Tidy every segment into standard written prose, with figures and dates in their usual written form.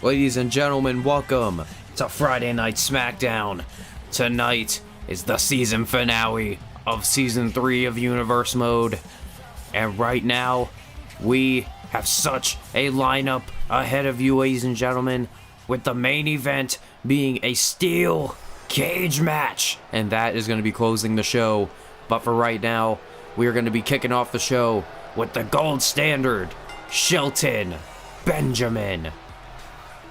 Ladies and gentlemen, welcome to Friday Night Smackdown. Tonight is the season finale of Season 3 of Universe Mode. And right now, we have such a lineup ahead of you, ladies and gentlemen, with the main event being a steel cage match. And that is going to be closing the show. But for right now, we are going to be kicking off the show with the gold standard, Shelton Benjamin.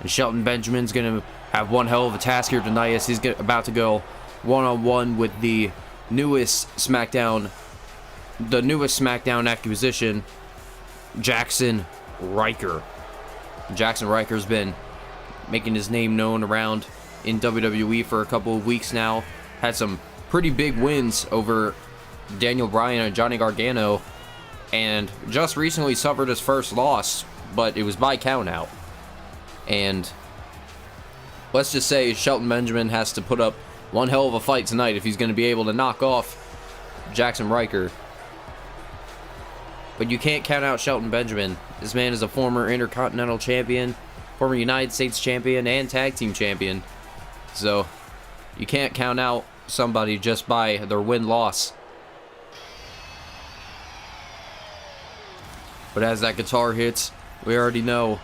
And Shelton Benjamin's going to have one hell of a task here tonight as he's about to go one-on-one with the newest Smackdown acquisition, Jaxson Ryker. Jaxson Ryker's been making his name known around in WWE for a couple of weeks now. Had some pretty big wins over Daniel Bryan and Johnny Gargano, and just recently suffered his first loss, but it was by countout. And let's just say Shelton Benjamin has to put up one hell of a fight tonight if he's going to be able to knock off Jaxson Ryker. But you can't count out Shelton Benjamin. This man is a former Intercontinental Champion, former United States Champion, and Tag Team Champion. So you can't count out somebody just by their win-loss. But as that guitar hits, we already know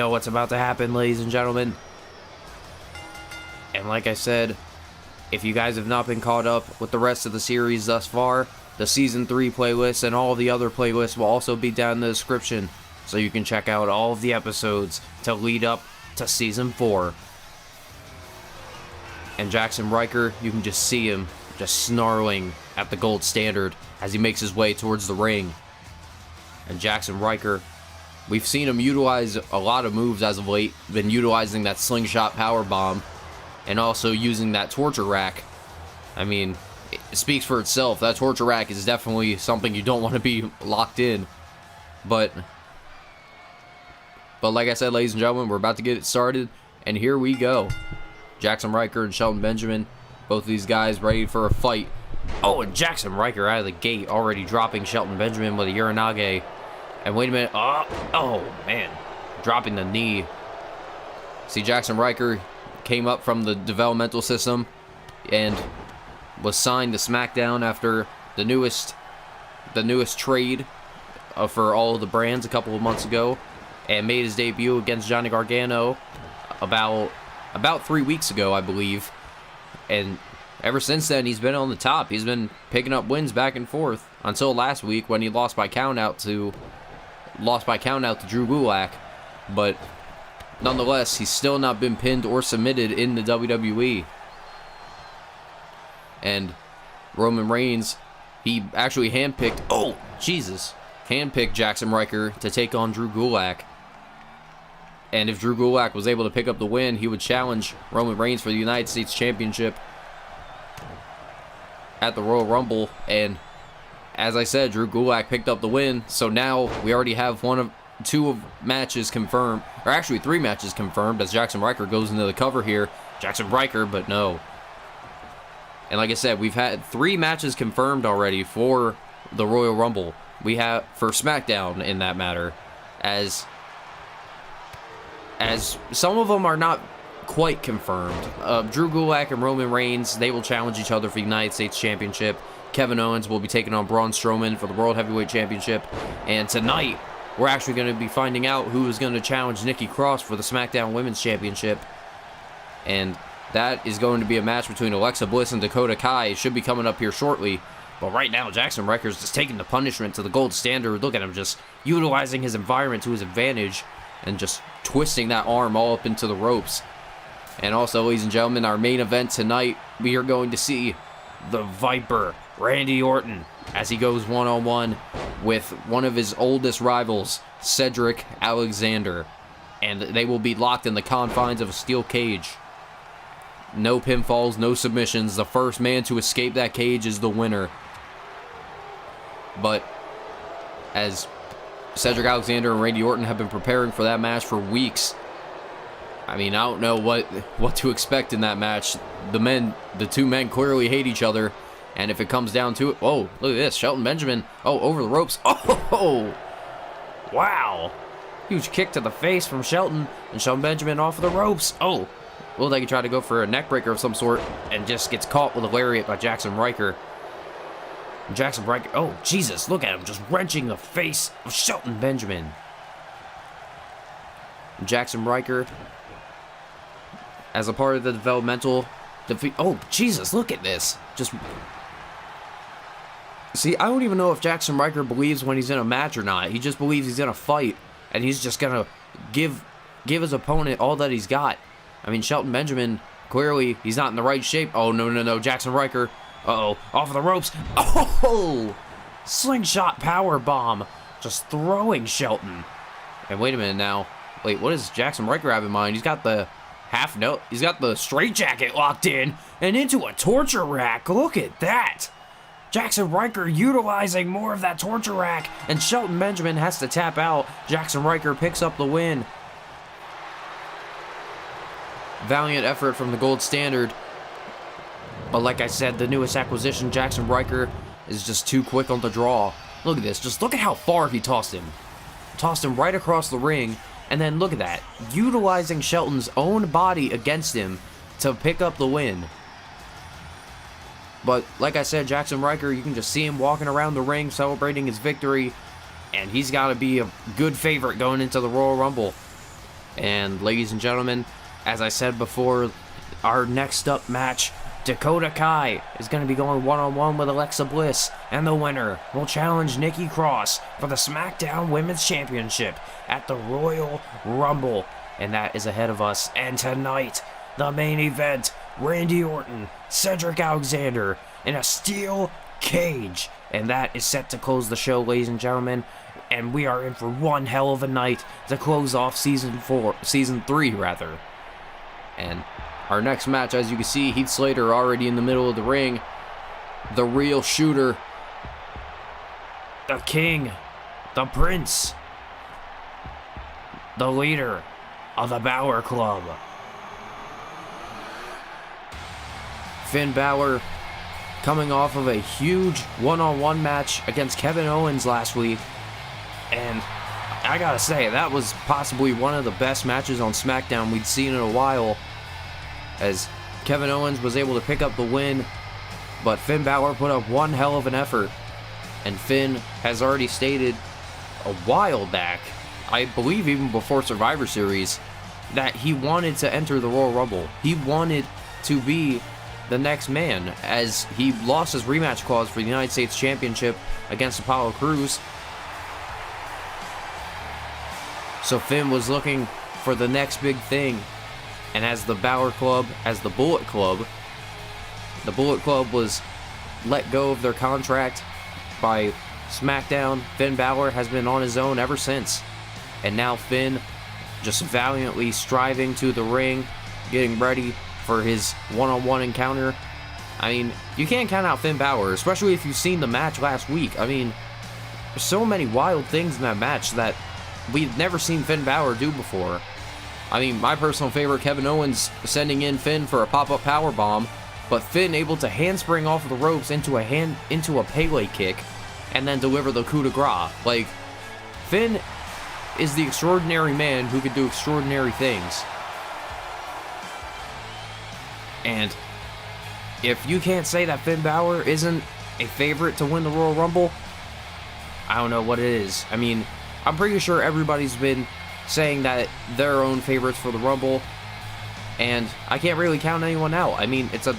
what's about to happen, ladies and gentlemen. And like I said, if you guys have not been caught up with the rest of the series thus far, the Season 3 playlist and all the other playlists will also be down in the description, so you can check out all of the episodes to lead up to Season 4. And Jaxson Ryker, you can just see him just snarling at the gold standard as he makes his way towards the ring. And Jaxson Ryker, we've seen him utilize a lot of moves as of late. Been utilizing that slingshot powerbomb and also using that torture rack. I mean, it speaks for itself. That torture rack is definitely something you don't want to be locked in. But like I said, ladies and gentlemen, we're about to get it started, and here we go. Jaxson Ryker and Shelton Benjamin, both of these guys ready for a fight. Oh, and Jaxson Ryker out of the gate already dropping Shelton Benjamin with a Uranage. And wait a minute. Oh, man. Dropping the knee. See, Jaxson Ryker came up from the developmental system and was signed to Smackdown after the newest trade for all of the brands a couple of months ago, and made his debut against Johnny Gargano about 3 weeks ago, I believe. And ever since then, he's been on the top. He's been picking up wins back and forth until last week when he lost by countout to Drew Gulak. But nonetheless, he's still not been pinned or submitted in the WWE. And Roman Reigns, he actually handpicked Jaxson Ryker to take on Drew Gulak. And if Drew Gulak was able to pick up the win, he would challenge Roman Reigns for the United States Championship at the Royal Rumble. And as I said, Drew Gulak picked up the win, so now we already have two matches confirmed, or actually 3 matches confirmed, as Jaxson Ryker goes into the cover here. Jaxson Ryker, but no. And like I said, we've had 3 matches confirmed already for the Royal Rumble. We have for SmackDown in that matter, as some of them are not quite confirmed. Drew Gulak and Roman Reigns, they will challenge each other for the United States Championship. Kevin Owens will be taking on Braun Strowman for the World Heavyweight Championship. And tonight, we're actually going to be finding out who is going to challenge Nikki Cross for the SmackDown Women's Championship. And that is going to be a match between Alexa Bliss and Dakota Kai. It should be coming up here shortly. But right now, Jaxson Ryker is just taking the punishment to the gold standard. Look at him just utilizing his environment to his advantage and just twisting that arm all up into the ropes. And also, ladies and gentlemen, our main event tonight, we are going to see the Viper, Randy Orton, as he goes one-on-one with one of his oldest rivals, Cedric Alexander. And they will be locked in the confines of a steel cage. No pinfalls, no submissions. The first man to escape that cage is the winner. But as Cedric Alexander and Randy Orton have been preparing for that match for weeks, I mean, I don't know what to expect in that match. The two men clearly hate each other, and if it comes down to it, oh, look at this, Shelton Benjamin, oh, over the ropes, oh, wow, Huge kick to the face from Shelton, and Shelton Benjamin off of the ropes. Oh, looked like he tried to go for a neck breaker of some sort, and just gets caught with a lariat by Jaxson Ryker. Jaxson Ryker, oh Jesus, look at him, just wrenching the face of Shelton Benjamin. Jaxson Ryker, as a part of the developmental defeat. Oh Jesus, look at this. Just see, I don't even know if Jaxson Ryker believes when he's in a match or not. He just believes he's in a fight, and he's just gonna give his opponent all that he's got. I mean, Shelton Benjamin, clearly he's not in the right shape. Oh no, Jaxson Ryker. Uh-oh, off of the ropes. Oh, slingshot power bomb, just throwing Shelton. And wait a minute now. Wait, what does Jaxson Ryker have in mind? He's got the he's got the straitjacket locked in and into a torture rack. Look at that. Jaxson Ryker utilizing more of that torture rack, and Shelton Benjamin has to tap out. Jaxson Ryker picks up the win. Valiant effort from the Gold Standard. But like I said, the newest acquisition, Jaxson Ryker, is just too quick on the draw. Look at this. Just look at how far he tossed him. Tossed him right across the ring. And then look at that. Utilizing Shelton's own body against him to pick up the win. But like I said, Jaxson Ryker, you can just see him walking around the ring celebrating his victory. And he's got to be a good favorite going into the Royal Rumble. And ladies and gentlemen, as I said before, our next up match, Dakota Kai is going to be going one-on-one with Alexa Bliss, and the winner will challenge Nikki Cross for the Smackdown Women's Championship at the Royal Rumble, and that is ahead of us. And tonight, the main event, Randy Orton, Cedric Alexander in a steel cage, and that is set to close the show, ladies and gentlemen, and we are in for one hell of a night to close off season 3 rather. And our next match, as you can see, Heath Slater already in the middle of the ring. The real shooter. The king. The prince. The leader of the Balor Club. Finn Balor coming off of a huge one-on-one match against Kevin Owens last week. And I gotta say, that was possibly one of the best matches on SmackDown we'd seen in a while, as Kevin Owens was able to pick up the win, but Finn Balor put up one hell of an effort. And Finn has already stated a while back, I believe even before Survivor Series, that he wanted to enter the Royal Rumble. He wanted to be the next man, as he lost his rematch clause for the United States Championship against Apollo Crews. So Finn was looking for the next big thing. And as the Balor Club, as the Bullet Club was let go of their contract by SmackDown. Finn Balor has been on his own ever since. And now Finn just valiantly striving to the ring, getting ready for his one-on-one encounter. I mean, you can't count out Finn Balor, especially if you've seen the match last week. I mean, there's so many wild things in that match that we've never seen Finn Balor do before. I mean, my personal favorite, Kevin Owens sending in Finn for a pop-up powerbomb, but Finn able to handspring off of the ropes into a Pele kick, and then deliver the coup de grace. Like, Finn is the extraordinary man who could do extraordinary things. And if you can't say that Finn Balor isn't a favorite to win the Royal Rumble, I don't know what it is. I mean, I'm pretty sure everybody's been saying that their own favorites for the Rumble, and I can't really count anyone out. I mean, it's a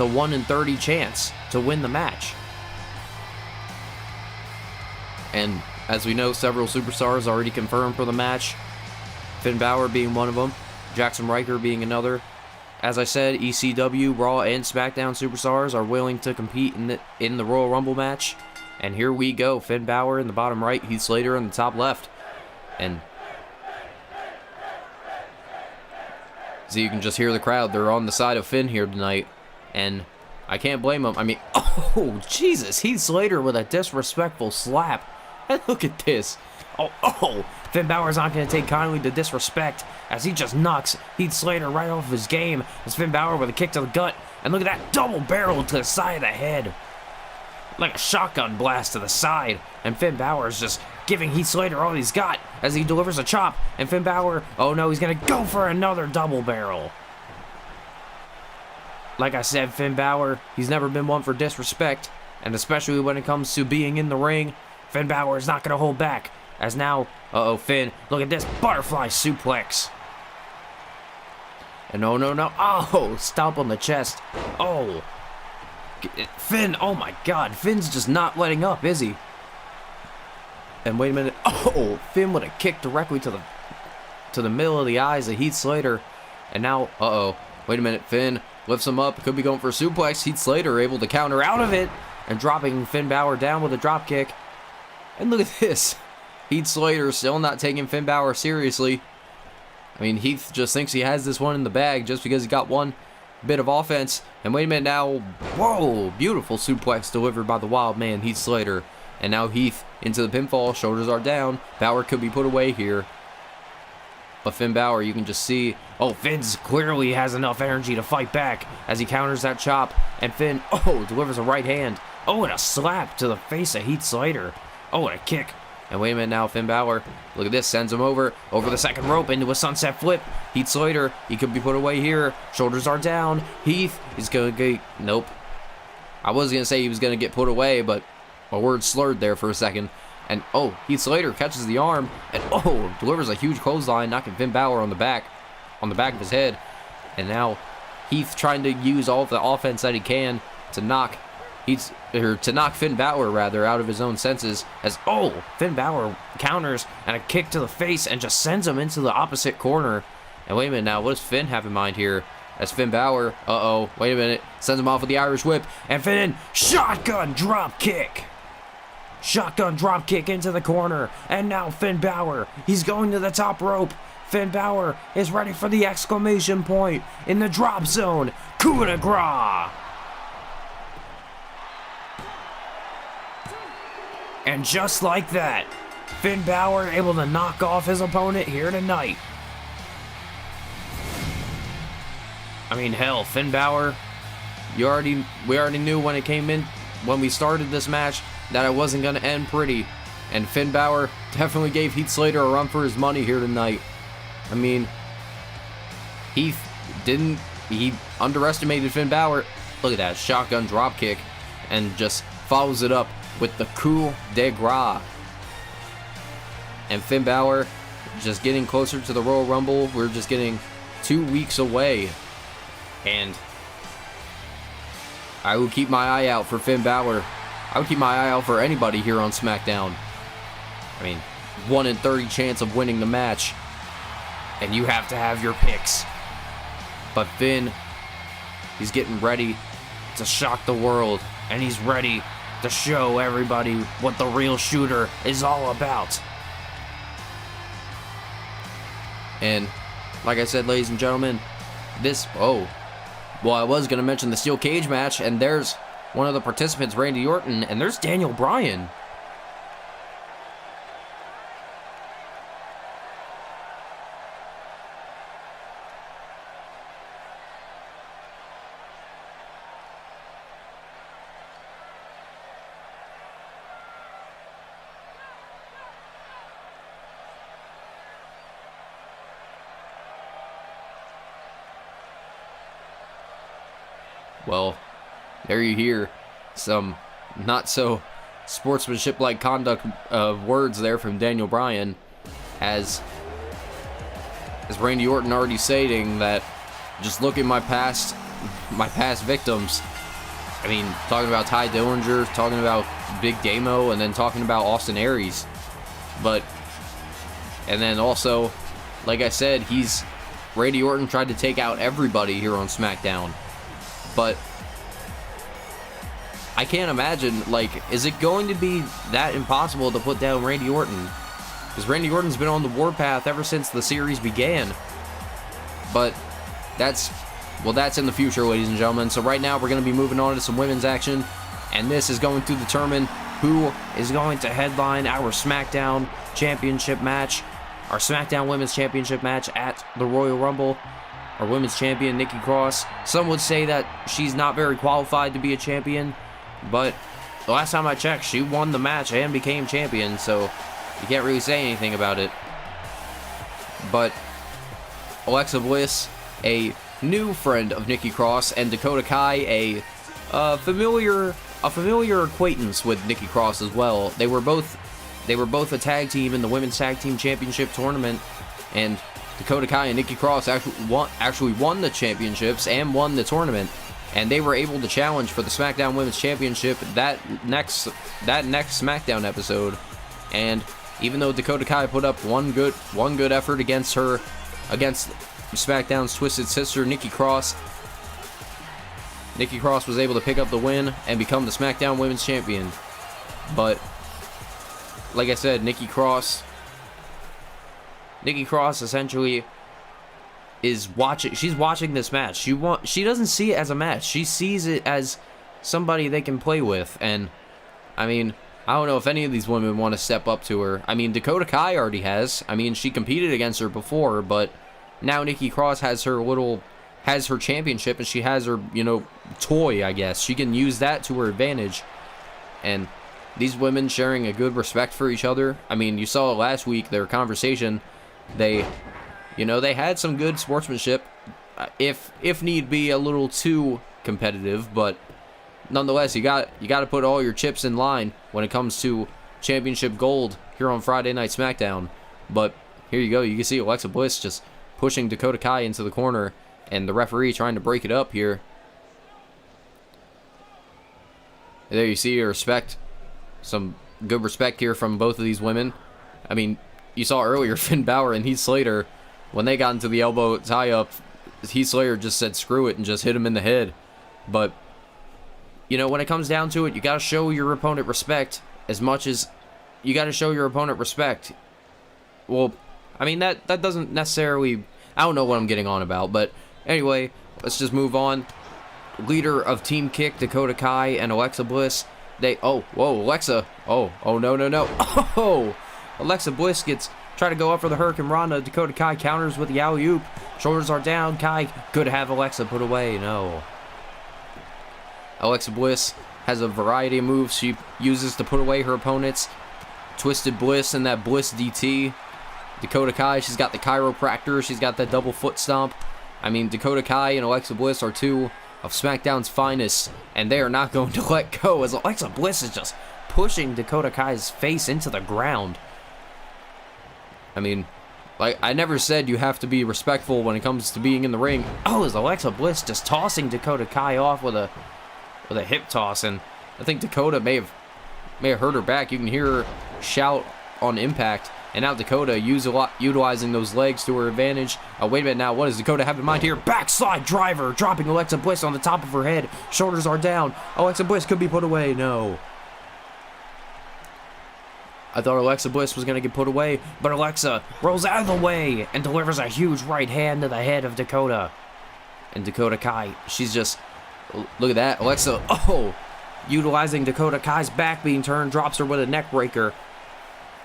1 in 30 chance to win the match. And as we know, several superstars already confirmed for the match. Finn Balor being one of them, Jaxson Ryker being another. As I said, ECW, Raw, and SmackDown superstars are willing to compete in the Royal Rumble match. And here we go, Finn Balor in the bottom right, Heath Slater in the top left. And so you can just hear the crowd. They're on the side of Finn here tonight. And I can't blame them. I mean, oh, Jesus. Heath Slater with a disrespectful slap. And look at this. Oh, Finn Balor's not going to take kindly to disrespect as he just knocks Heath Slater right off of his game. As Finn Balor with a kick to the gut. And look at that double barrel to the side of the head. Like a shotgun blast to the side. And Finn Balor's just giving Heath Slater all he's got as he delivers a chop. And Finn Balor, oh no, he's going to go for another double barrel. Like I said, Finn Balor, he's never been one for disrespect. And especially when it comes to being in the ring, Finn Balor is not going to hold back. As now, uh-oh, Finn, look at this butterfly suplex. And no. Oh, stomp on the chest. Oh. Finn, oh my God. Finn's just not letting up, is he? And wait a minute. Oh, Finn with a kick directly to the middle of the eyes of Heath Slater. And now, uh-oh. Wait a minute. Finn lifts him up. Could be going for a suplex. Heath Slater able to counter out of it. And dropping Finn Balor down with a drop kick. And look at this. Heath Slater still not taking Finn Balor seriously. I mean, Heath just thinks he has this one in the bag just because he got one bit of offense. And wait a minute now. Whoa, beautiful suplex delivered by the wild man, Heath Slater. And now Heath into the pinfall. Shoulders are down. Balor could be put away here. But Finn Balor, you can just see. Oh, Finn's clearly has enough energy to fight back as he counters that chop. And Finn, oh, delivers a right hand. Oh, and a slap to the face of Heath Slater. Oh, and a kick. And wait a minute now, Finn Balor, look at this, sends him over the second rope into a sunset flip. Heath Slater, he could be put away here. Shoulders are down. Heath is going to get, nope. I was going to say he was going to get put away, but my word slurred there for a second. And, oh, Heath Slater catches the arm, and, oh, delivers a huge clothesline, knocking Finn Balor on the back of his head. And now Heath trying to use all of the offense that he can to knock Finn Balor rather out of his own senses as Finn Balor counters and a kick to the face and just sends him into the opposite corner. And wait a minute now, what does Finn have in mind here? As Finn Balor, wait a minute, sends him off with the Irish whip, and Finn, shotgun drop kick into the corner. And now Finn Balor, he's going to the top rope. Finn Balor is ready for the exclamation point in the drop zone. Coup de grace. And just like that, Finn Balor able to knock off his opponent here tonight. I mean, hell, Finn Balor, we already knew when we started this match that it wasn't going to end pretty. And Finn Balor definitely gave Heath Slater a run for his money here tonight. I mean, he underestimated Finn Balor. Look at that, shotgun drop kick, and just follows it up with the coup de grace. And Finn Balor just getting closer to the Royal Rumble. We're just getting 2 weeks away. And I will keep my eye out for Finn Balor. I would keep my eye out for anybody here on SmackDown. I mean, 1 in 30 chance of winning the match. And you have to have your picks. But Finn, he's getting ready to shock the world. And he's ready to show everybody what the real shooter is all about. And like I said, ladies and gentlemen, I was going to mention the steel cage match, and there's one of the participants, Randy Orton, and there's Daniel Bryan. Well, there you hear some not so sportsmanship-like conduct words there from Daniel Bryan, as Randy Orton already stating that just look at my past victims. I mean, talking about Ty Dillinger, talking about Big Damo, and then talking about Austin Aries. And then also, like I said, Randy Orton tried to take out everybody here on SmackDown. But I can't imagine, is it going to be that impossible to put down Randy Orton? Because Randy Orton's been on the warpath ever since the series began. But that's in the future, ladies and gentlemen. So right now we're going to be moving on to some women's action. And this is going to determine who is going to headline our SmackDown Championship match. Our SmackDown Women's Championship match at the Royal Rumble. Our women's champion, Nikki Cross. Some would say that she's not very qualified to be a champion, but the last time I checked, she won the match and became champion, so You can't really say anything about it. But Alexa Bliss, a new friend of Nikki Cross, and Dakota Kai, a familiar acquaintance with Nikki Cross as well. They were both a tag team in the Women's Tag Team Championship tournament, and Dakota Kai and Nikki Cross actually won the championships and won the tournament, and they were able to challenge for the SmackDown Women's Championship that next SmackDown episode. And even though Dakota Kai put up one good effort against SmackDown's Twisted Sister, Nikki Cross was able to pick up the win and become the SmackDown Women's Champion. But like I said, Nikki Cross essentially is watching. She's watching this match. She doesn't see it as a match. She sees it as somebody they can play with. And I mean, I don't know if any of these women want to step up to her. I mean, Dakota Kai already has. I mean, she competed against her before, but now Nikki Cross has her championship, and she has her, toy, I guess. She can use that to her advantage. And these women sharing a good respect for each other. I mean, you saw last week, their conversation. They had some good sportsmanship, if need be, a little too competitive, but nonetheless, you got to put all your chips in line when it comes to championship gold here on Friday Night SmackDown. But here you go. You can see Alexa Bliss just pushing Dakota Kai into the corner, and the referee trying to break it up here. There you see some good respect here from both of these women. I mean, you saw earlier Finn Balor and Heath Slater, when they got into the elbow tie-up, Heath Slater just said screw it and just hit him in the head. But when it comes down to it, you got to show your opponent respect as much as you got to show your opponent respect. Well, I mean, that doesn't necessarily, I don't know what I'm getting on about, but anyway, let's just move on. Leader of Team Kick, Dakota Kai and Alexa Bliss, Alexa, no. Oh, Alexa Bliss try to go up for the Hurricane Rana. Dakota Kai counters with the alley-oop. Shoulders are down. Kai could have Alexa put away. No. Alexa Bliss has a variety of moves she uses to put away her opponents. Twisted Bliss and that Bliss DT. Dakota Kai, she's got the chiropractor. She's got that double foot stomp. I mean, Dakota Kai and Alexa Bliss are two of SmackDown's finest, and they are not going to let go, as Alexa Bliss is just pushing Dakota Kai's face into the ground. I mean, I never said you have to be respectful when it comes to being in the ring. Oh, is Alexa Bliss just tossing Dakota Kai off with a hip toss, and I think Dakota may have hurt her back. You can hear her shout on impact, and now Dakota utilizing those legs to her advantage. Oh, wait a minute now. What does Dakota have in mind here? Backslide driver, dropping Alexa Bliss on the top of her head. Shoulders are down. Alexa Bliss could be put away. No. I thought Alexa Bliss was going to get put away, but Alexa rolls out of the way and delivers a huge right hand to the head of Dakota. And Dakota Kai, she's just, look at that. Alexa, utilizing Dakota Kai's back being turned, drops her with a neck breaker.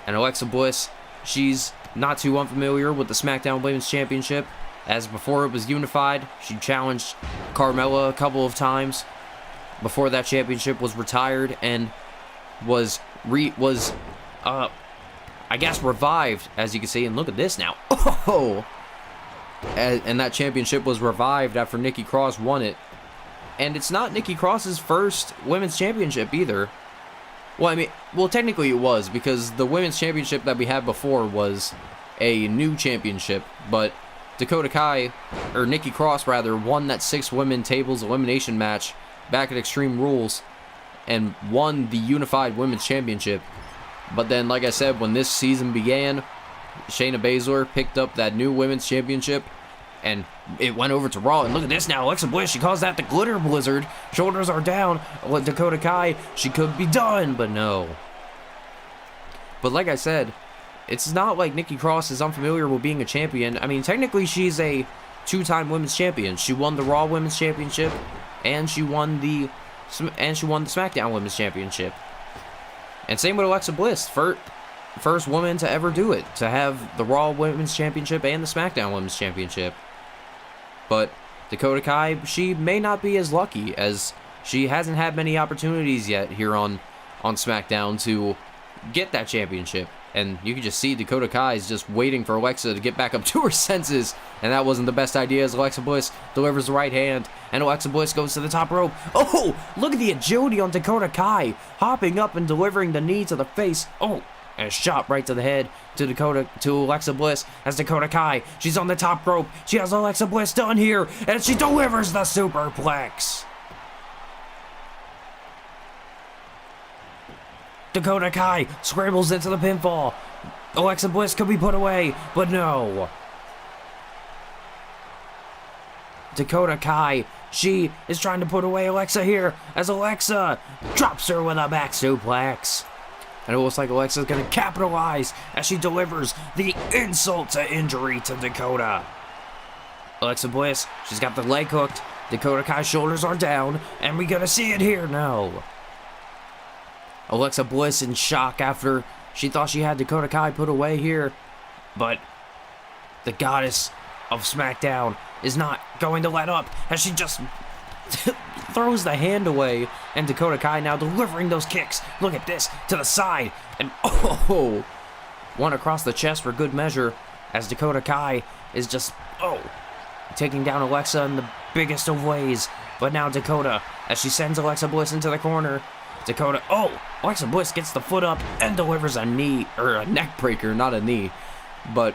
And Alexa Bliss, she's not too unfamiliar with the SmackDown Women's Championship, as before it was unified. She challenged Carmella a couple of times before that championship was retired and was I guess revived, as you can see. And look at this now. And that championship was revived after Nikki Cross won it. And it's not Nikki Cross's first women's championship either. Well, technically it was, because the women's championship that we had before was a new championship, but Dakota Kai, or Nikki Cross rather, won that 6-women tables elimination match back at Extreme Rules and won the unified women's championship. But then, like I said, when this season began, Shayna Baszler picked up that new women's championship, and it went over to Raw. And look at this now. Alexa Bliss, she calls that the Glitter Blizzard. Shoulders are down. Dakota Kai, she could be done, but no. But like I said, it's not like Nikki Cross is unfamiliar with being a champion. I mean, technically, she's a 2-time women's champion. She won the Raw Women's Championship, and she won the SmackDown Women's Championship. And same with Alexa Bliss, first woman to ever do it, to have the Raw Women's Championship and the SmackDown Women's Championship. But Dakota Kai, she may not be as lucky, as she hasn't had many opportunities yet here on SmackDown to get that championship. And you can just see Dakota Kai is just waiting for Alexa to get back up to her senses. And that wasn't the best idea as Alexa Bliss delivers the right hand. And Alexa Bliss goes to the top rope. Oh, look at the agility on Dakota Kai. Hopping up and delivering the knee to the face. Oh, and a shot right to the head to Alexa Bliss as Dakota Kai. She's on the top rope. She has Alexa Bliss done here. And she delivers the superplex. Dakota Kai scrambles into the pinfall. Alexa Bliss could be put away, but no. Dakota Kai, she is trying to put away Alexa here as Alexa drops her with a back suplex. And it looks like Alexa's going to capitalize as she delivers the insult to injury to Dakota. Alexa Bliss, she's got the leg hooked. Dakota Kai's shoulders are down, and we gonna see it here now. Alexa Bliss in shock after she thought she had Dakota Kai put away here, but the goddess of Smackdown is not going to let up as she just throws the hand away, and Dakota Kai now delivering those kicks. Look at this, to the side, and oh, one across the chest for good measure as Dakota Kai is just, taking down Alexa in the biggest of ways. But now Dakota, as she sends Alexa Bliss into the corner, Dakota, Alexa Bliss gets the foot up and delivers a knee, or a neck breaker, not a knee. But,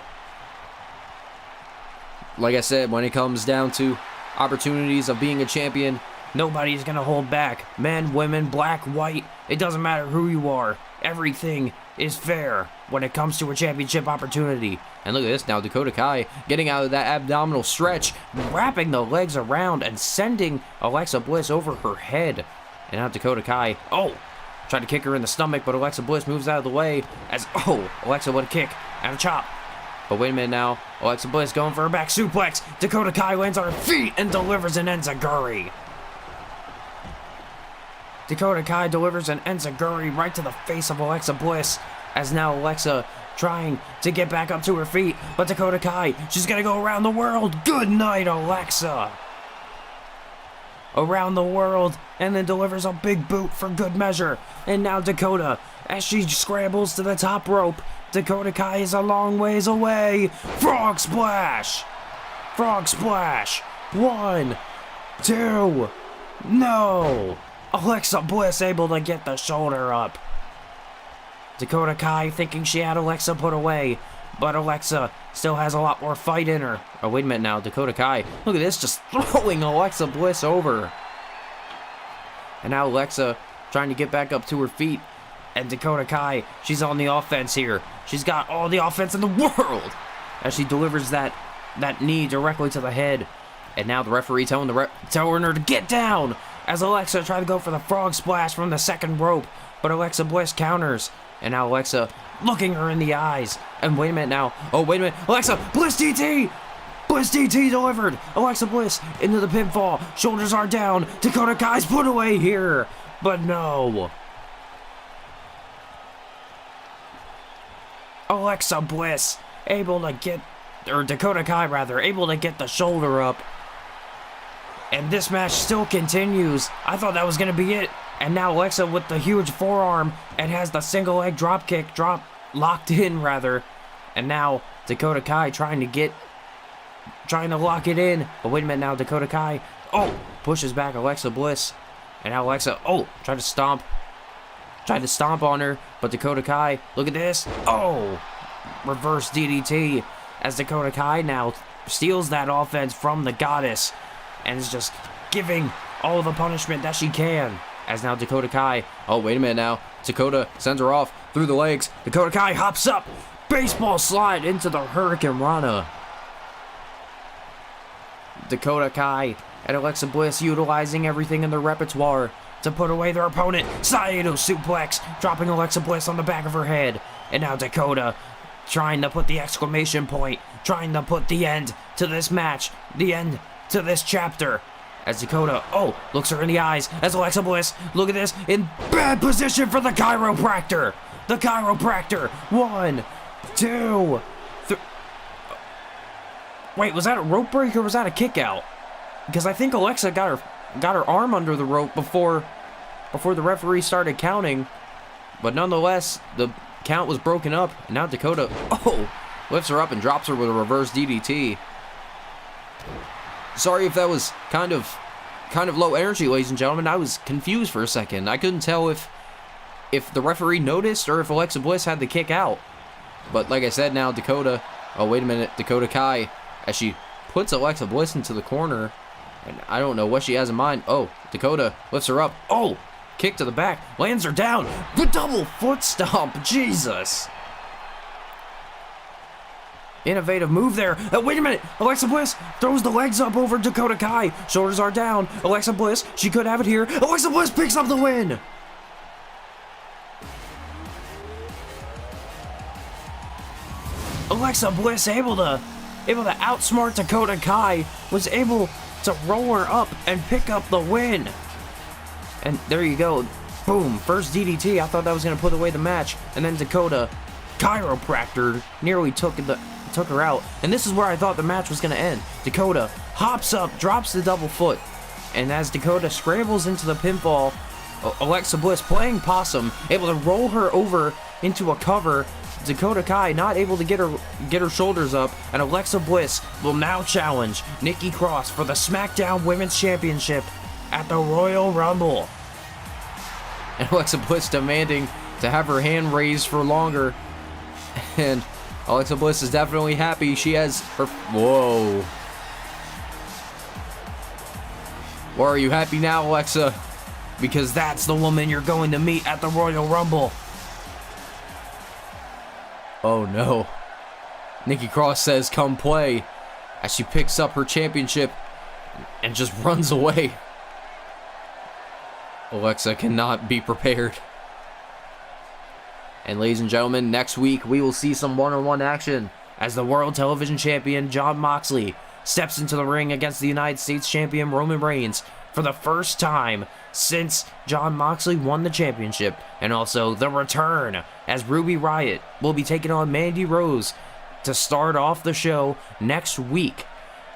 like I said, when it comes down to opportunities of being a champion, nobody's gonna hold back. Men, women, black, white, it doesn't matter who you are. Everything is fair when it comes to a championship opportunity. And look at this now, Dakota Kai getting out of that abdominal stretch, wrapping the legs around and sending Alexa Bliss over her head. And now Dakota Kai, tried to kick her in the stomach, but Alexa Bliss moves out of the way as, Alexa with a kick and a chop. But wait a minute now, Alexa Bliss going for a back suplex. Dakota Kai lands on her feet and delivers an enziguri. Dakota Kai delivers an enziguri right to the face of Alexa Bliss, as now Alexa trying to get back up to her feet, but Dakota Kai, she's gonna go around the world. Good night, Alexa. Around the world, and then delivers a big boot for good measure. And now Dakota, as she scrambles to the top rope, Dakota Kai is a long ways away. Frog splash! Frog splash! 1, 2, no! Alexa Bliss able to get the shoulder up. Dakota Kai thinking she had Alexa put away, but Alexa still has a lot more fight in her. Oh, wait a minute now, Dakota Kai, look at this, just throwing Alexa Bliss over. And now Alexa trying to get back up to her feet. And Dakota Kai, she's on the offense here. She's got all the offense in the world as she delivers that knee directly to the head. And now the referee telling her to get down as Alexa tried to go for the frog splash from the second rope. But Alexa Bliss counters. And now Alexa looking her in the eyes. And wait a minute now. Oh, wait a minute. Alexa, Bliss DT! Bliss DT delivered. Alexa Bliss into the pinfall. Shoulders are down. Dakota Kai's put away here. But no. Alexa Bliss able to get, or Dakota Kai rather, able to get the shoulder up. And this match still continues. I thought that was going to be it. And now Alexa with the huge forearm and has the single leg drop kick, locked in rather. And now Dakota Kai trying to lock it in. But wait a minute now, Dakota Kai, pushes back Alexa Bliss. And now Alexa, tried to stomp on her. But Dakota Kai, look at this. Reverse DDT as Dakota Kai now steals that offense from the goddess and is just giving all the punishment that she can. As now Dakota Kai, wait a minute now, Dakota sends her off through the legs. Dakota Kai hops up, baseball slide into the Hurricane Rana. Dakota Kai and Alexa Bliss utilizing everything in their repertoire to put away their opponent. Saito suplex, dropping Alexa Bliss on the back of her head. And now Dakota trying to put the exclamation point, trying to put the end to this match, the end to this chapter. As Dakota, looks her in the eyes as Alexa Bliss, look at this, in bad position for the chiropractor. The chiropractor. 1, 2, 3. Wait, was that a rope break or was that a kick out? Because I think Alexa got her arm under the rope before the referee started counting. But nonetheless, the count was broken up. And now Dakota, lifts her up and drops her with a reverse DDT. Sorry if that was kind of low energy, ladies and gentlemen. I was confused for a second. I couldn't tell if the referee noticed or if Alexa Bliss had the kick out. But like I said, now Dakota, oh wait a minute, Dakota Kai, as she puts Alexa Bliss into the corner, and I don't know what she has in mind. Oh, Dakota lifts her up. Oh, kick to the back, lands her down. The double foot stomp, Jesus. Innovative move there. Wait a minute. Alexa Bliss throws the legs up over Dakota Kai. Shoulders are down. Alexa Bliss, she could have it here. Alexa Bliss picks up the win. Alexa Bliss able to outsmart Dakota Kai, was able to roll her up and pick up the win. And there you go. Boom. First DDT. I thought that was going to put away the match. And then Dakota, chiropractor, nearly took her out. And this is where I thought the match was going to end. Dakota hops up, drops the double foot. And as Dakota scrambles into the pinfall, Alexa Bliss, playing possum, able to roll her over into a cover. Dakota Kai not able to get her shoulders up, and Alexa Bliss will now challenge Nikki Cross for the SmackDown Women's Championship at the Royal Rumble. And Alexa Bliss demanding to have her hand raised for longer. And Alexa Bliss is definitely happy. She has her... Whoa. Or are you happy now, Alexa? Because that's the woman you're going to meet at the Royal Rumble. Oh no. Nikki Cross says, come play, as she picks up her championship and just runs away. Alexa cannot be prepared. And ladies and gentlemen, next week we will see some one-on-one action as the World Television Champion Jon Moxley steps into the ring against the United States Champion Roman Reigns for the first time since Jon Moxley won the championship. And also the return as Ruby Riott will be taking on Mandy Rose to start off the show next week.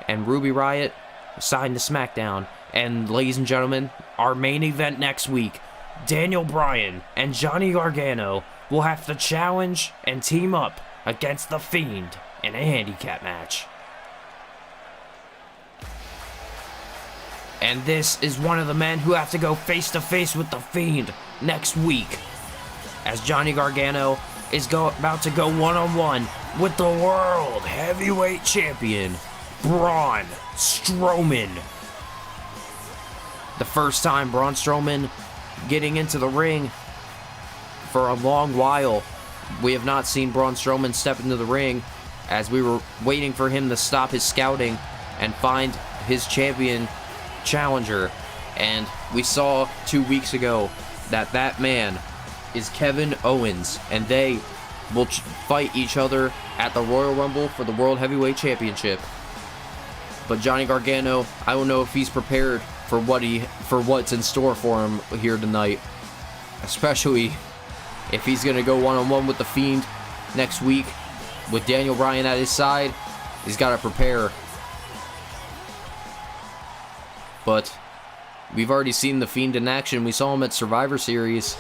And Ruby Riott signed to SmackDown. And ladies and gentlemen, our main event next week, Daniel Bryan and Johnny Gargano will have to challenge and team up against The Fiend in a handicap match. And this is one of the men who have to go face to face with The Fiend next week, as Johnny Gargano is about to go one-on-one with the World Heavyweight Champion, Braun Strowman. The first time Braun Strowman getting into the ring for a long while. We have not seen Braun Strowman step into the ring, as we were waiting for him to stop his scouting and find his champion challenger. And we saw 2 weeks ago that man is Kevin Owens, and they will fight each other at the Royal Rumble for the World Heavyweight Championship. But Johnny Gargano, I don't know if he's prepared for what's in store for him here tonight, especially if he's going to go one-on-one with The Fiend next week with Daniel Bryan at his side. He's got to prepare. But we've already seen The Fiend in action. We saw him at Survivor Series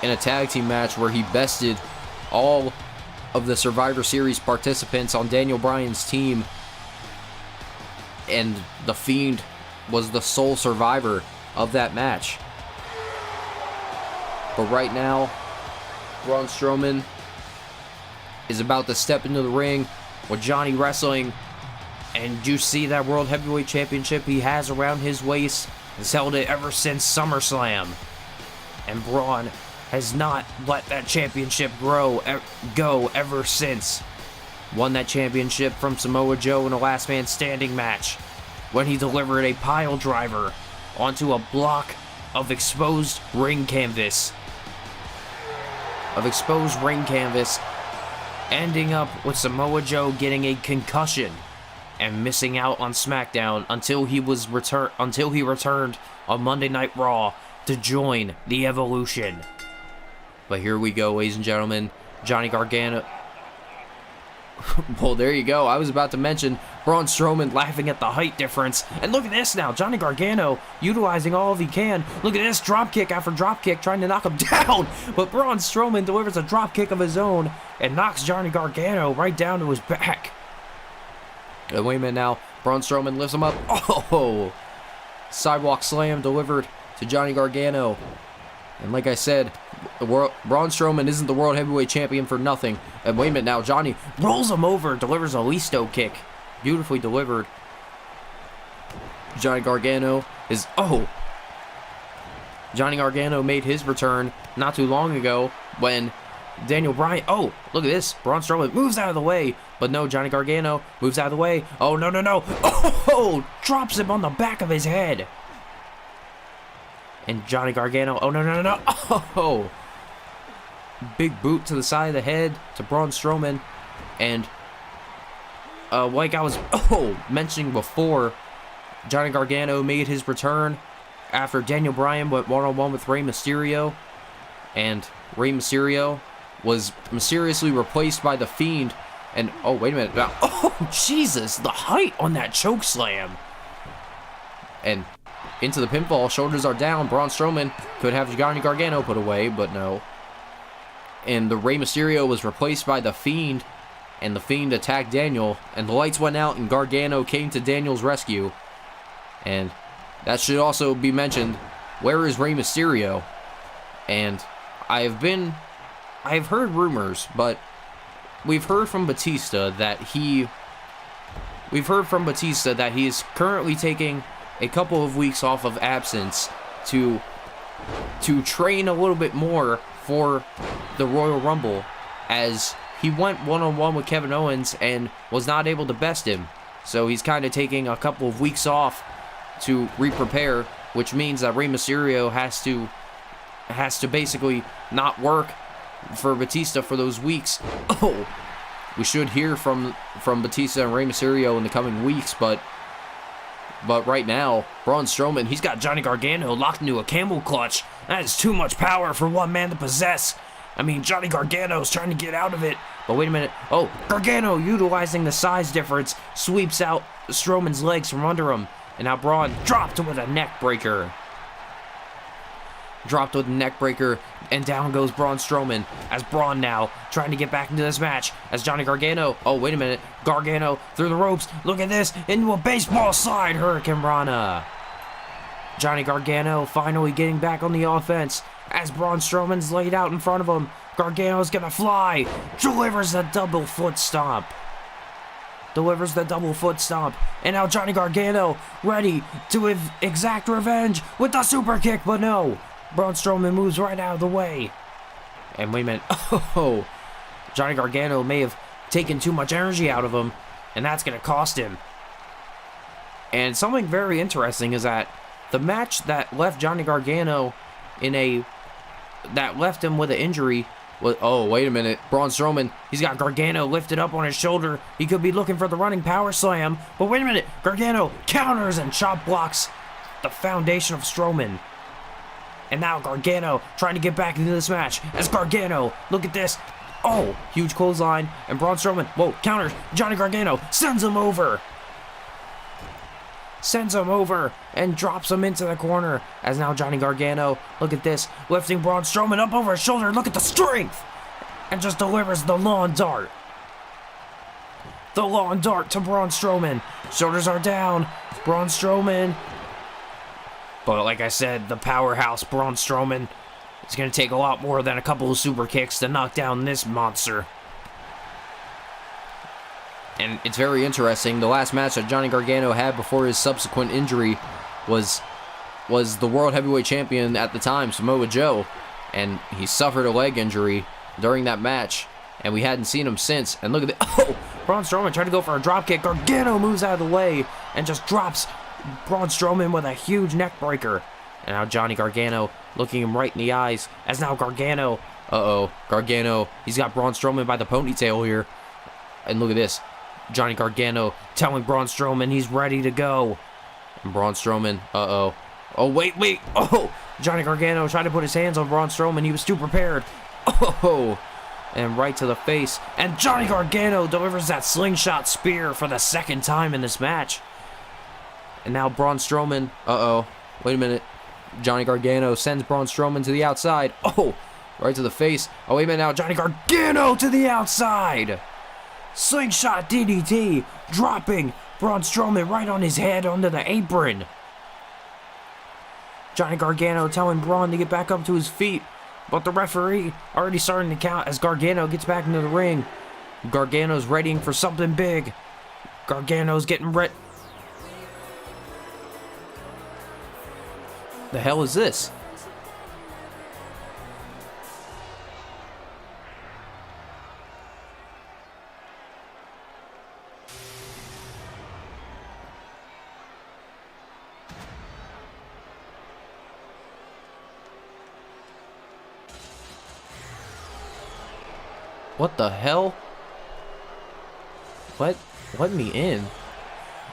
in a tag team match where he bested all of the Survivor Series participants on Daniel Bryan's team. And The Fiend was the sole survivor of that match. But right now, Braun Strowman is about to step into the ring with Johnny wrestling. And you see that World Heavyweight Championship he has around his waist. He's held it ever since SummerSlam. And Braun has not let that championship go ever since. Won that championship from Samoa Joe in a last man standing match, when he delivered a pile driver onto a block of exposed ring canvas. Ending up with Samoa Joe getting a concussion and missing out on SmackDown until he returned on Monday Night Raw to join the Evolution. But here we go, ladies and gentlemen. Johnny Gargano Well, there you go. I was about to mention Braun Strowman laughing at the height difference. And look at this now. Johnny Gargano utilizing all of he can. Look at this drop kick after drop kick trying to knock him down. But Braun Strowman delivers a drop kick of his own and knocks Johnny Gargano right down to his back. And wait a minute now. Braun Strowman lifts him up. Oh! Sidewalk slam delivered to Johnny Gargano. And like I said, Braun Strowman isn't the World Heavyweight Champion for nothing. And wait a minute now, Johnny rolls him over, delivers a Listo kick. Beautifully delivered. Johnny Gargano is... Oh! Johnny Gargano made his return not too long ago when Daniel Bryan... Oh, look at this. Braun Strowman moves out of the way. But no, Johnny Gargano moves out of the way. Oh, no, no, no. Oh! Drops him on the back of his head. And Johnny Gargano, oh, no, no, no, no. Oh! Big boot to the side of the head to Braun Strowman. And, like I was, mentioning before, Johnny Gargano made his return after Daniel Bryan went one-on-one with Rey Mysterio. And Rey Mysterio was mysteriously replaced by The Fiend. And, oh, wait a minute. Oh, Jesus, the height on that choke slam. And into the pinfall, shoulders are down. Braun Strowman could have Johnny Gargano put away, but no. And the Rey Mysterio was replaced by The Fiend, and The Fiend attacked Daniel, and the lights went out, and Gargano came to Daniel's rescue. And that should also be mentioned. Where is Rey Mysterio? And I've heard rumors, but we've heard from Batista that he is currently taking a couple of weeks off of absence to train a little bit more for the Royal Rumble, as he went one-on-one with Kevin Owens and was not able to best him. So he's kind of taking a couple of weeks off to re-prepare, which means that Rey Mysterio has to basically not work for Batista for those weeks. Oh, we should hear from Batista and Rey Mysterio in the coming weeks, but right now, Braun Strowman, he's got Johnny Gargano locked into a camel clutch. That is too much power for one man to possess. I mean, Johnny Gargano's trying to get out of it. But wait a minute. Oh, Gargano, utilizing the size difference, sweeps out Strowman's legs from under him. And now Braun dropped with a neck breaker. Dropped with a neck breaker, and down goes Braun Strowman, as Braun now trying to get back into this match, as Johnny Gargano, oh wait a minute, Gargano through the ropes, look at this, into a baseball slide, Hurricane Rana. Johnny Gargano finally getting back on the offense, as Braun Strowman's laid out in front of him. Gargano's gonna fly, delivers a double foot stomp. And now Johnny Gargano ready to exact revenge with the super kick, but no. Braun Strowman moves right out of the way. And wait a minute. Oh, Johnny Gargano may have taken too much energy out of him, and that's going to cost him. And something very interesting is that the match that left Johnny Gargano that left him with an injury was, oh, wait a minute. Braun Strowman, he's got Gargano lifted up on his shoulder. He could be looking for the running power slam. But wait a minute. Gargano counters and chop blocks the foundation of Strowman. And now Gargano trying to get back into this match. As Gargano, look at this. Oh, huge clothesline. And Braun Strowman, whoa, counters. Johnny Gargano sends him over. And drops him into the corner. As now Johnny Gargano, look at this, lifting Braun Strowman up over his shoulder. Look at the strength. And just delivers the lawn dart. The lawn dart to Braun Strowman. Shoulders are down. Braun Strowman. But like I said, the powerhouse Braun Strowman is going to take a lot more than a couple of super kicks to knock down this monster. And it's very interesting. The last match that Johnny Gargano had before his subsequent injury was the World Heavyweight Champion at the time, Samoa Joe. And he suffered a leg injury during that match. And we hadn't seen him since. And look at that. Oh! Braun Strowman tried to go for a dropkick. Gargano moves out of the way and just drops Braun Strowman with a huge neck breaker. And now Johnny Gargano looking him right in the eyes. As now Gargano. Gargano. He's got Braun Strowman by the ponytail here. And look at this. Johnny Gargano telling Braun Strowman he's ready to go. And Braun Strowman. Oh, wait. Oh! Johnny Gargano tried to put his hands on Braun Strowman. He was too prepared. and right to the face. And Johnny Gargano delivers that slingshot spear for the second time in this match. And now Braun Strowman, wait a minute. Johnny Gargano sends Braun Strowman to the outside. Oh, right to the face. Oh, wait a minute now. Johnny Gargano to the outside. Slingshot DDT, dropping Braun Strowman right on his head onto the apron. Johnny Gargano telling Braun to get back up to his feet, but the referee already starting to count as Gargano gets back into the ring. Gargano's readying for something big. Gargano's getting ready. The hell is this? What the hell? Let me in.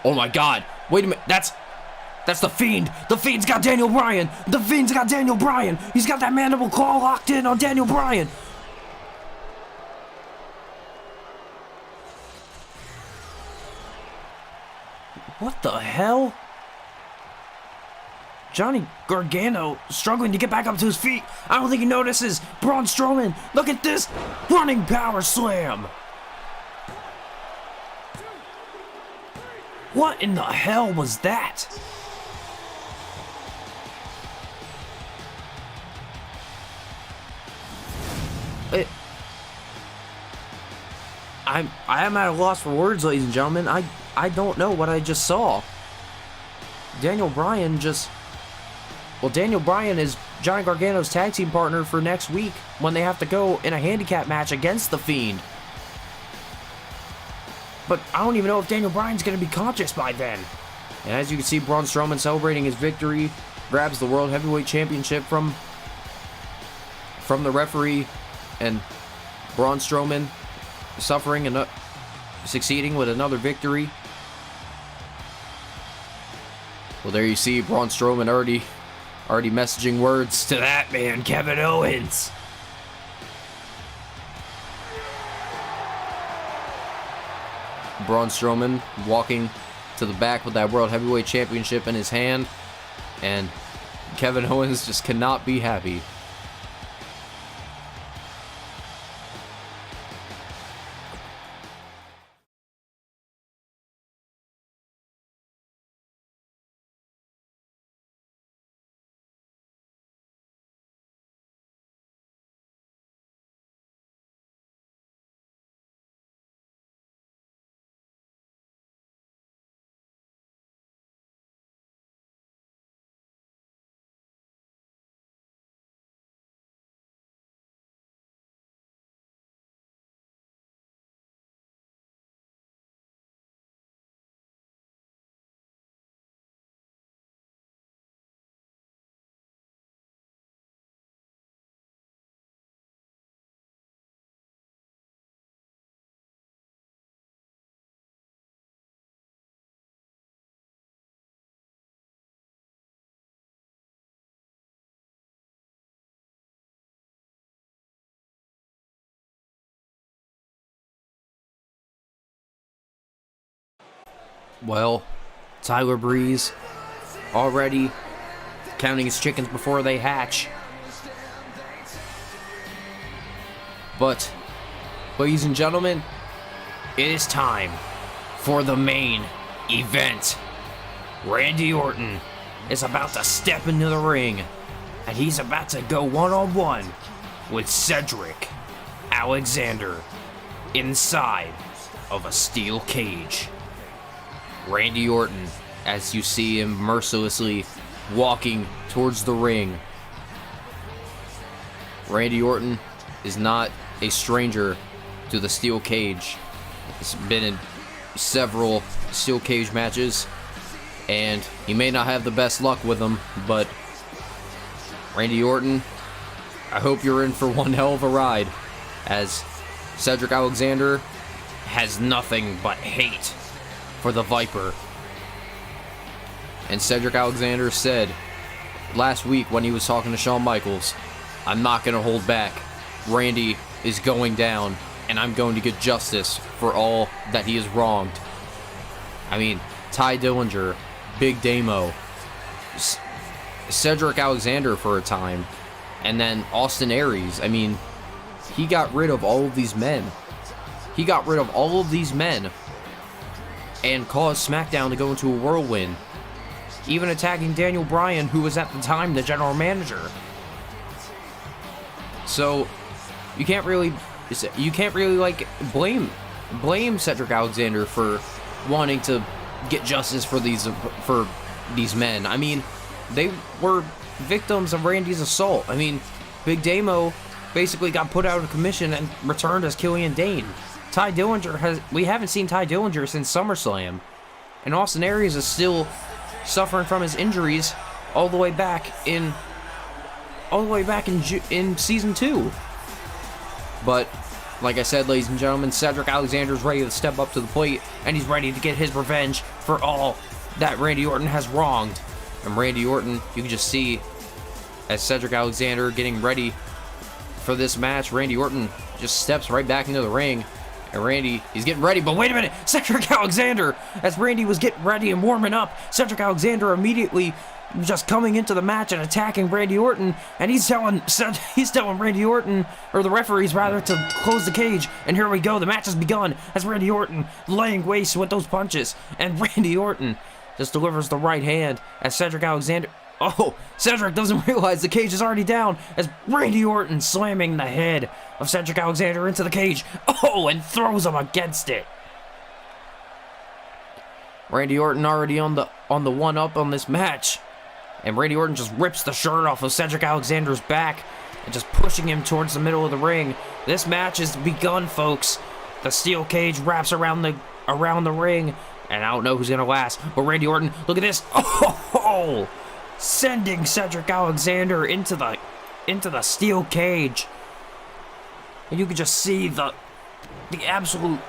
Oh my god. Wait a minute. That's the Fiend. The Fiend's got Daniel Bryan. The Fiend's got Daniel Bryan. He's got that mandible claw locked in on Daniel Bryan. What the hell? Johnny Gargano struggling to get back up to his feet. I don't think he notices. Braun Strowman, look at this. Running power slam. What in the hell was that? I am at a loss for words, ladies and gentlemen. I don't know what I just saw. Daniel Bryan is Johnny Gargano's tag team partner for next week when they have to go in a handicap match against The Fiend. But I don't even know if Daniel Bryan's going to be conscious by then. And as you can see, Braun Strowman celebrating his victory, grabs the World Heavyweight Championship from the referee, and Braun Strowman suffering and succeeding with another victory. Well, there you see Braun Strowman already messaging words to that man, Kevin Owens. Braun Strowman walking to the back with that World Heavyweight Championship in his hand, and Kevin Owens just cannot be happy. Well, Tyler Breeze already counting his chickens before they hatch. But, ladies and gentlemen, it is time for the main event. Randy Orton is about to step into the ring, and he's about to go one-on-one with Cedric Alexander inside of a steel cage. Randy Orton, as you see him mercilessly walking towards the ring. Randy Orton is not a stranger to the steel cage. He's been in several steel cage matches, and he may not have the best luck with them, but Randy Orton, I hope you're in for one hell of a ride, as Cedric Alexander has nothing but hate for the Viper. And Cedric Alexander said last week when he was talking to Shawn Michaels, I'm not going to hold back. Randy is going down, and I'm going to get justice for all that he has wronged. I mean, Ty Dillinger, Big Damo, Cedric Alexander for a time, and then Austin Aries. I mean, he got rid of all of these men. He got rid of all of these men and caused SmackDown to go into a whirlwind, even attacking Daniel Bryan, who was at the time the general manager. So you can't really like blame Cedric Alexander for wanting to get justice for these men. I mean, they were victims of Randy's assault. I mean, Big Damo basically got put out of commission and returned as Killian Dane. Ty Dillinger we haven't seen Ty Dillinger since SummerSlam, and Austin Aries is still suffering from his injuries all the way back in season 2. But like I said, ladies and gentlemen, Cedric Alexander's ready to step up to the plate, and he's ready to get his revenge for all that Randy Orton has wronged. And Randy Orton, you can just see as Cedric Alexander getting ready for this match, Randy Orton just steps right back into the ring. And Randy, he's getting ready, but wait a minute, Cedric Alexander, as Randy was getting ready and warming up, Cedric Alexander immediately just coming into the match and attacking Randy Orton, and he's telling Randy Orton, or the referees rather, to close the cage. And here we go, the match has begun as Randy Orton laying waste with those punches, and Randy Orton just delivers the right hand as Cedric Alexander. Oh, Cedric doesn't realize the cage is already down as Randy Orton slamming the head of Cedric Alexander into the cage. Oh, and throws him against it. Randy Orton already on the 1-up on this match. And Randy Orton just rips the shirt off of Cedric Alexander's back and just pushing him towards the middle of the ring. This match has begun, folks. The steel cage wraps around the ring, and I don't know who's gonna last. But Randy Orton, look at this. Oh, sending Cedric Alexander into the steel cage. And you can just see the absolute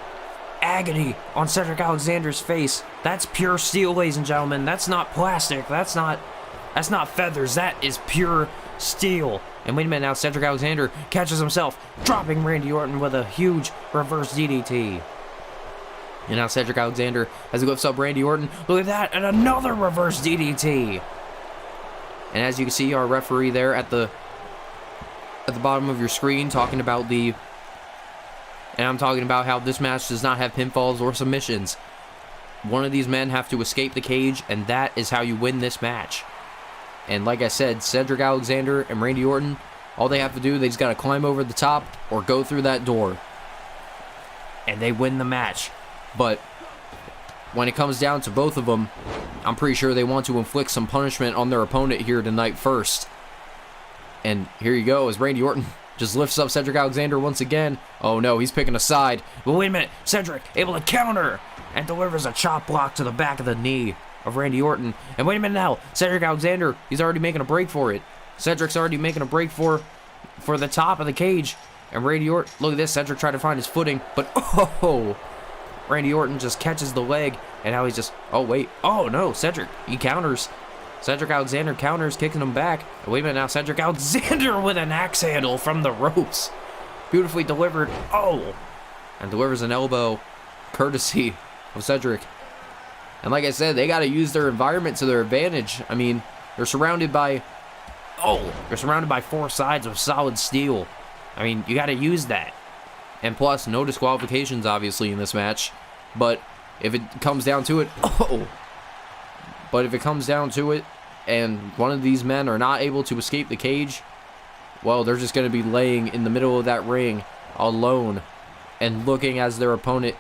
agony on Cedric Alexander's face. That's pure steel, ladies and gentlemen. That's not plastic. That's not feathers. That is pure steel. And wait a minute now, Cedric Alexander catches himself, dropping Randy Orton with a huge reverse DDT. And now Cedric Alexander, as he lifts up Randy Orton, look at that, and another reverse DDT. And as you can see, our referee there at the bottom of your screen talking about and I'm talking about how this match does not have pinfalls or submissions. One of these men have to escape the cage, and that is how you win this match. And like I said, Cedric Alexander and Randy Orton, all they have to do, they just got to climb over the top or go through that door. And they win the match. But when it comes down to both of them, I'm pretty sure they want to inflict some punishment on their opponent here tonight first. And here you go, as Randy Orton just lifts up Cedric Alexander once again. Oh no, he's picking a side. But wait a minute, Cedric able to counter and delivers a chop block to the back of the knee of Randy Orton. And wait a minute now, Cedric Alexander, he's already making a break for it. Cedric's already making a break for the top of the cage. And Randy Orton, look at this, Cedric tried to find his footing, but oh, Randy Orton just catches the leg, and now he's just, oh wait, oh no, Cedric, he counters. Cedric Alexander counters, kicking him back. And wait a minute now, Cedric Alexander with an axe handle from the ropes. Beautifully delivered, oh, and delivers an elbow, courtesy of Cedric. And like I said, they got to use their environment to their advantage. I mean, they're surrounded by 4 sides of solid steel. I mean, you got to use that. And plus, no disqualifications, obviously, in this match. But if it comes down to it, and one of these men are not able to escape the cage, well, they're just going to be laying in the middle of that ring alone and looking as their opponent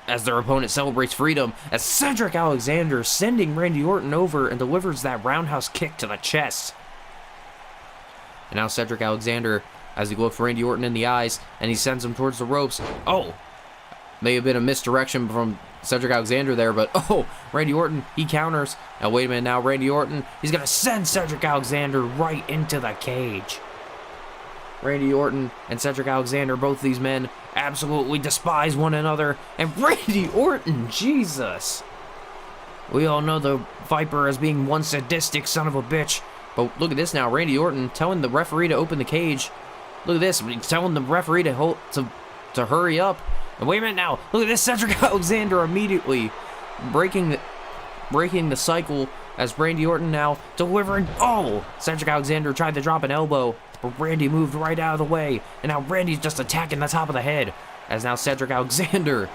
celebrates freedom, as Cedric Alexander sending Randy Orton over and delivers that roundhouse kick to the chest. And now Cedric Alexander, as he looks Randy Orton in the eyes, and he sends him towards the ropes. Oh, may have been a misdirection from Cedric Alexander there, but oh, Randy Orton, he counters. Now wait a minute now, Randy Orton, he's going to send Cedric Alexander right into the cage. Randy Orton and Cedric Alexander, both these men, absolutely despise one another. And Randy Orton, Jesus. We all know the Viper as being one sadistic son of a bitch. But look at this now, Randy Orton telling the referee to open the cage. Look at this. He's telling the referee to hurry up. And wait a minute now. Look at this. Cedric Alexander immediately breaking the cycle as Randy Orton now delivering. Oh! Cedric Alexander tried to drop an elbow, but Randy moved right out of the way. And now Randy's just attacking the top of the head. As now Cedric Alexander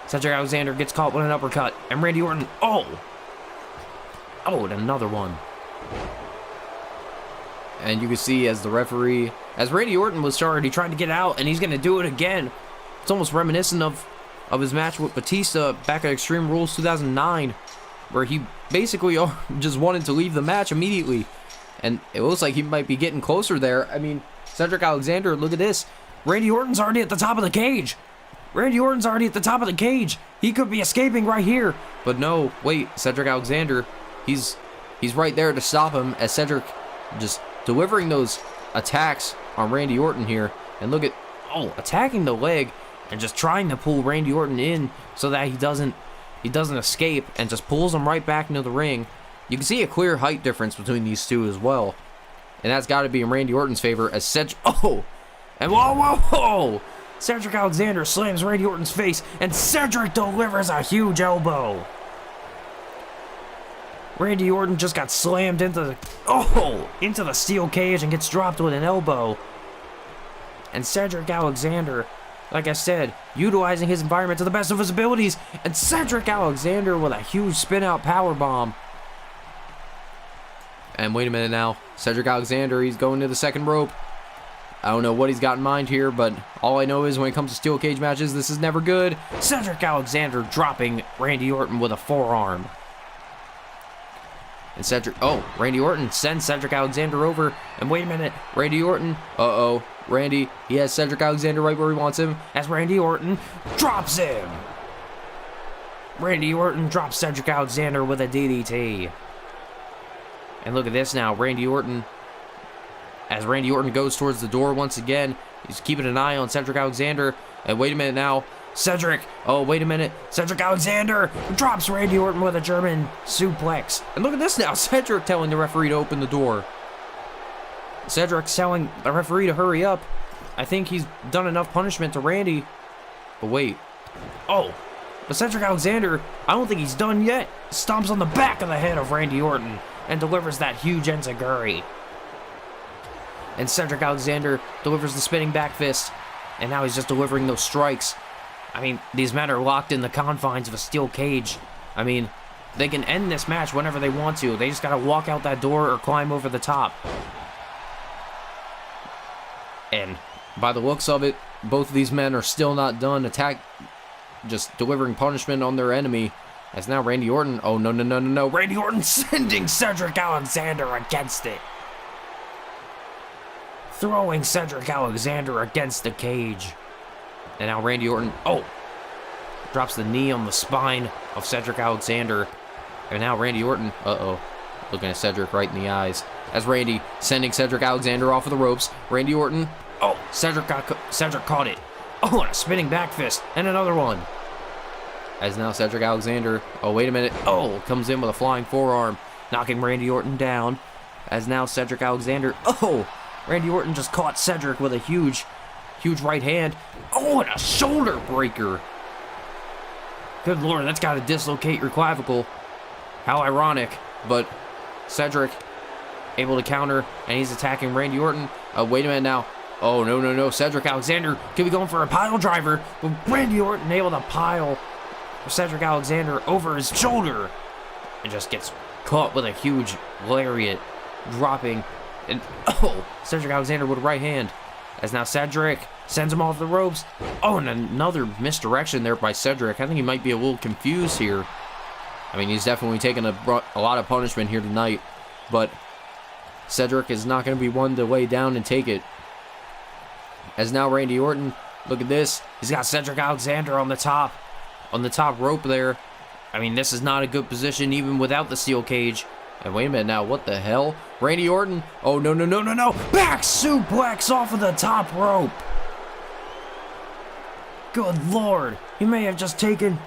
gets caught with an uppercut. And Randy Orton, oh, and another one. And you can see as Randy Orton was already trying to get out, and he's going to do it again. It's almost reminiscent of his match with Batista back at Extreme Rules 2009, where he basically just wanted to leave the match immediately. And it looks like he might be getting closer there. I mean, Cedric Alexander, look at this. Randy Orton's already at the top of the cage. He could be escaping right here. But no, wait, Cedric Alexander, he's right there to stop him as Cedric just delivering those attacks on Randy Orton here. And look at, attacking the leg and just trying to pull Randy Orton in so that he doesn't escape, and just pulls him right back into the ring. You can see a clear height difference between these two as well. And that's got to be in Randy Orton's favor as Cedric, and whoa! Cedric Alexander slams Randy Orton's face, and Cedric delivers a huge elbow. Randy Orton just got slammed into the steel cage and gets dropped with an elbow. And Cedric Alexander, like I said, utilizing his environment to the best of his abilities, and Cedric Alexander with a huge spin-out powerbomb. And wait a minute now, Cedric Alexander, he's going to the second rope. I don't know what he's got in mind here, but all I know is when it comes to steel cage matches, this is never good. Cedric Alexander dropping Randy Orton with a forearm. And Randy Orton sends Cedric Alexander over. And wait a minute, Randy Orton, Randy, he has Cedric Alexander right where he wants him, as Randy Orton drops him. Randy Orton drops Cedric Alexander with a DDT. And look at this now, Randy Orton, as Randy Orton goes towards the door once again, he's keeping an eye on Cedric Alexander. And wait a minute now, Cedric Alexander drops Randy Orton with a German suplex. And look at this now, Cedric telling the referee to open the door. Cedric's telling the referee to hurry up. I think he's done enough punishment to Randy. But wait. But Cedric Alexander, I don't think he's done yet. Stomps on the back of the head of Randy Orton and delivers that huge enziguri. And Cedric Alexander delivers the spinning back fist. And now he's just delivering those strikes. I mean, these men are locked in the confines of a steel cage. I mean, they can end this match whenever they want to. They just gotta walk out that door or climb over the top. And by the looks of it, both of these men are still not done just delivering punishment on their enemy. As now Randy Orton, no. Randy Orton sending Cedric Alexander against it. Throwing Cedric Alexander against the cage. And now Randy Orton, drops the knee on the spine of Cedric Alexander. And now Randy Orton, looking at Cedric right in the eyes. As Randy sending Cedric Alexander off of the ropes. Randy Orton, Cedric caught it. And a spinning back fist, and another one. As now Cedric Alexander, wait a minute, comes in with a flying forearm, knocking Randy Orton down. As now Cedric Alexander, Randy Orton just caught Cedric with a huge right hand. And a shoulder breaker. Good Lord, that's got to dislocate your clavicle. How ironic, but Cedric able to counter, and he's attacking Randy Orton. Wait a minute now. No. Cedric Alexander could be going for a pile driver, but Randy Orton able to pile Cedric Alexander over his shoulder and just gets caught with a huge lariat, dropping. And Cedric Alexander with a right hand. As now Cedric sends him off the ropes. And another misdirection there by Cedric. I think he might be a little confused here. I mean, he's definitely taken a lot of punishment here tonight, but Cedric is not going to be one to lay down and take it. As now Randy Orton, look at this. He's got Cedric Alexander on the top rope there. I mean, this is not a good position even without the steel cage. And wait a minute now, what the hell? Randy Orton, no. Back suplex off of the top rope. Good Lord, he may have just taken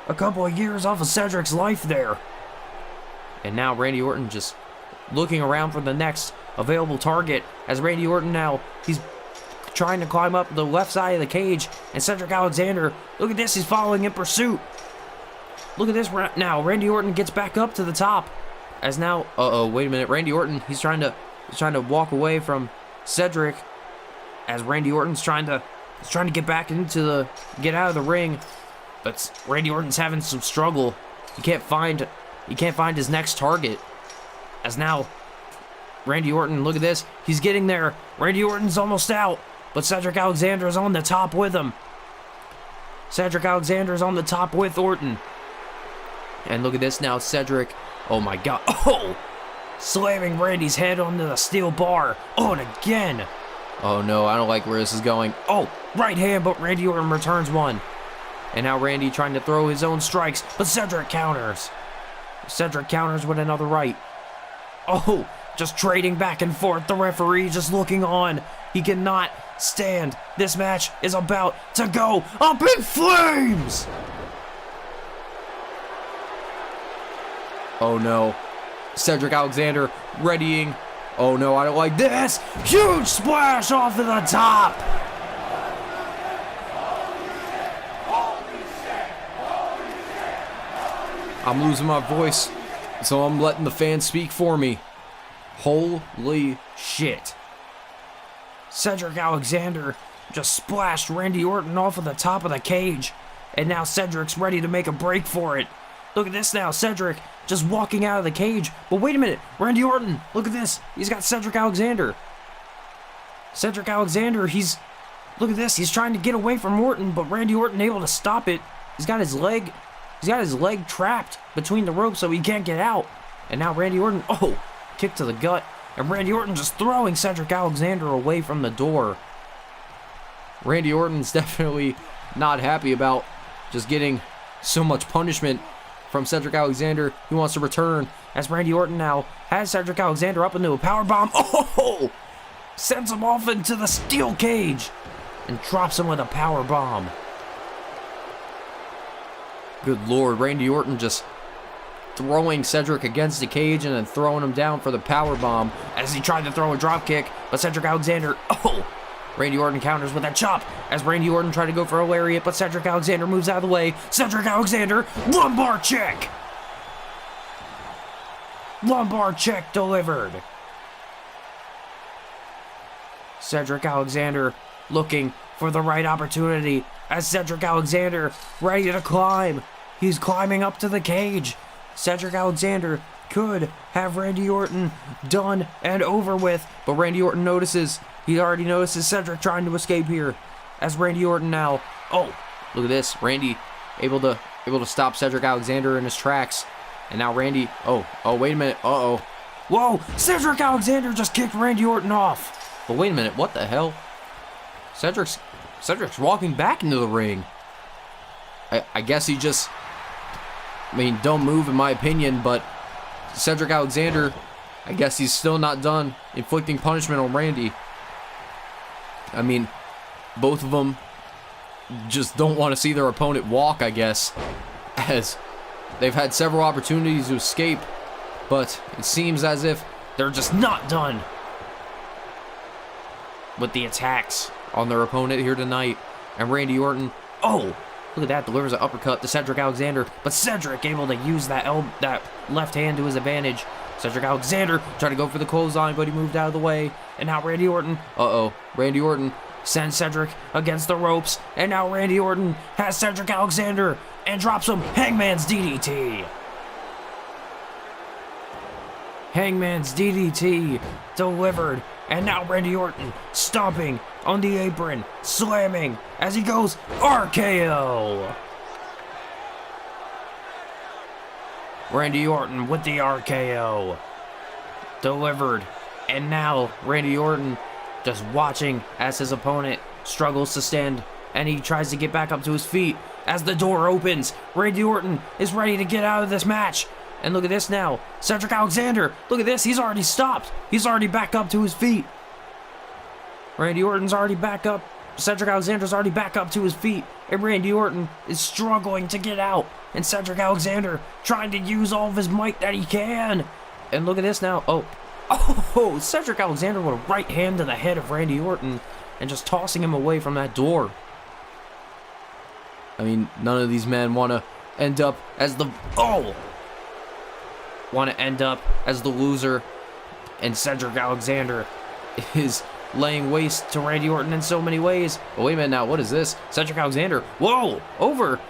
a couple of years off of Cedric's life there. And now Randy Orton just looking around for the next available target. As Randy Orton now, he's trying to climb up the left side of the cage. And Cedric Alexander, look at this, he's following in pursuit. Look at this now. Randy Orton gets back up to the top. As now, wait a minute. Randy Orton, he's trying to walk away from Cedric. As Randy Orton's trying to get back get out of the ring. But Randy Orton's having some struggle. He can't find his next target. As now, Randy Orton, look at this. He's getting there. Randy Orton's almost out. But Cedric Alexander is on the top with him. Cedric Alexander is on the top with Orton. And look at this now, Cedric. Oh my god. Oh! Slamming Randy's head onto the steel bar. Oh, and again. Oh no, I don't like where this is going. Oh, right hand, but Randy Orton returns one. And now Randy trying to throw his own strikes, but Cedric counters. Cedric counters with another right. Oh, just trading back and forth. The referee just looking on. He cannot stand. This match is about to go up in flames. Oh no. Cedric Alexander readying. Oh no, I don't like this. Huge splash off of the top. I'm losing my voice, so I'm letting the fans speak for me. Holy shit. Cedric Alexander just splashed Randy Orton off of the top of the cage. And now Cedric's ready to make a break for it. Look at this now, Cedric just walking out of the cage. But wait a minute, Randy Orton, look at this. He's got Cedric Alexander. Cedric Alexander, look at this. He's trying to get away from Orton, but Randy Orton able to stop it. He's got his leg trapped between the ropes so he can't get out. And now Randy Orton, kick to the gut. And Randy Orton just throwing Cedric Alexander away from the door. Randy Orton's definitely not happy about just getting so much punishment from Cedric Alexander. He wants to return as Randy Orton now has Cedric Alexander up into a powerbomb. Oh! Sends him off into the steel cage and drops him with a powerbomb. Good Lord, Randy Orton just throwing Cedric against the cage and then throwing him down for the powerbomb as he tried to throw a dropkick, but Cedric Alexander, Randy Orton counters with that chop as Randy Orton tried to go for a lariat, but Cedric Alexander moves out of the way. Cedric Alexander, lumbar check! Lumbar check delivered. Cedric Alexander looking for the right opportunity as Cedric Alexander ready to climb. He's climbing up to the cage. Cedric Alexander could have Randy Orton done and over with, but Randy Orton notices. He already notices Cedric trying to escape here. As Randy Orton now, look at this. Randy able to stop Cedric Alexander in his tracks. And now Randy, wait a minute. Whoa, Cedric Alexander just kicked Randy Orton off. But wait a minute, what the hell? Cedric's walking back into the ring. I guess he just, dumb move in my opinion, but Cedric Alexander, I guess he's still not done inflicting punishment on Randy. Both of them just don't want to see their opponent walk, I guess, as they've had several opportunities to escape, but it seems as if they're just not done with the attacks on their opponent here tonight. And Randy Orton, look at that, delivers an uppercut to Cedric Alexander, but Cedric able to use that left hand to his advantage. Cedric Alexander tried to go for the clothesline, but he moved out of the way. And now Randy Orton, Randy Orton sends Cedric against the ropes, and now Randy Orton has Cedric Alexander and drops him. Hangman's DDT. Hangman's DDT delivered. And now Randy Orton stomping on the apron, slamming as he goes RKO. Randy Orton with the RKO delivered. And now Randy Orton just watching as his opponent struggles to stand, and he tries to get back up to his feet. As the door opens, Randy Orton is ready to get out of this match. And look at this now. Cedric Alexander, look at this. He's already stopped. He's already back up to his feet. Randy Orton's already back up. Cedric Alexander's already back up to his feet. And Randy Orton is struggling to get out. And Cedric Alexander trying to use all of his might that he can. And look at this now. Cedric Alexander with a right hand to the head of Randy Orton. and just tossing him away from that door. I mean, none of these men want to end up as the... want to end up as the loser. And Cedric Alexander is laying waste to Randy Orton in so many ways. But wait a minute now, what is this? Cedric Alexander, whoa, over